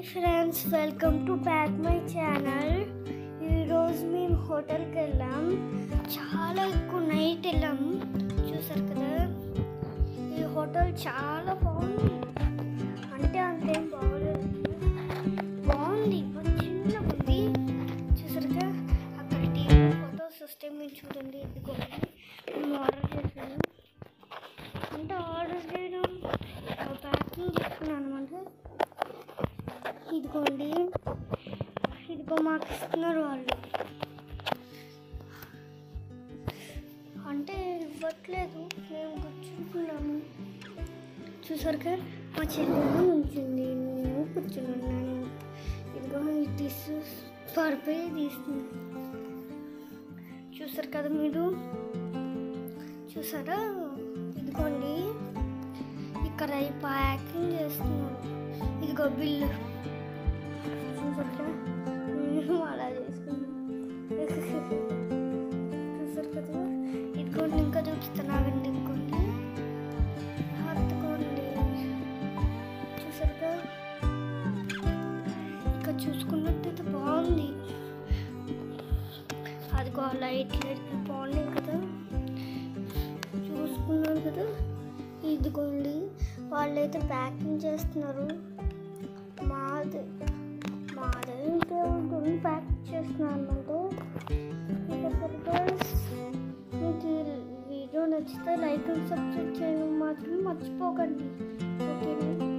Friends, welcome to back my channel. ఈరోజు మేము హోటల్కి వెళ్ళాం. చాలా ఎక్కువ నైట్ వెళ్ళాం. చూసారు కదా, ఈ హోటల్ చాలా బాగుంది. అంటే అంతేం బాగోలేదు, బాగుంది, చిన్న ఉంది. చూసారు కదా, అక్కడ టీవీ ఫొటోస్ వస్తే మీరు చూడండి. ఇదిగోండి, మేము ఆర్డర్ చేసాము. అంటే ఆర్డర్ చేయడం ప్యాకింగ్ చేసుకున్నాను అనమాట. ఇదిగోండి, ఇదిగో మాకు ఇస్తున్నారు వాళ్ళు. అంటే ఇవ్వట్లేదు, మేము కూర్చుంటున్నాము. చూసారు కదా, మా చెల్లెలు ఉంచింది, నేను కూర్చున్నాను. ఇదిగో ఈ టిష్యూ పడిపోయి తీస్తుంది. చూసారు కదా, మీరు చూసారా? ఇదిగోండి, ఇక్కడ ప్యాకింగ్ చేస్తున్నారు. ఇదిగో బిల్లు. మేము అలా చేసుకున్నాం. చూసారు కదా, ఇదిగోండి, ఇంకా చూపిస్తున్నానండి. ఇదిగోండి, హత్తుకోండి. చూసారు కదా, ఇక్కడ చూసుకున్నట్టయితే బాగుంది. అదిగో లైట్ బాగున్నాయి కదా, చూసుకున్నారు కదా. ఇదిగోండి, వాళ్ళైతే ప్యాకింగ్ చేస్తున్నారు. మాదే ఇంకేముంటుంది, ప్యాక్ చేస్తున్నాను అనమాట. మీకు ఈ వీడియో నచ్చితే లైక్ అండ్ సబ్స్క్రైబ్ చేయడం మాత్రం మర్చిపోకండి. ఓకేనా?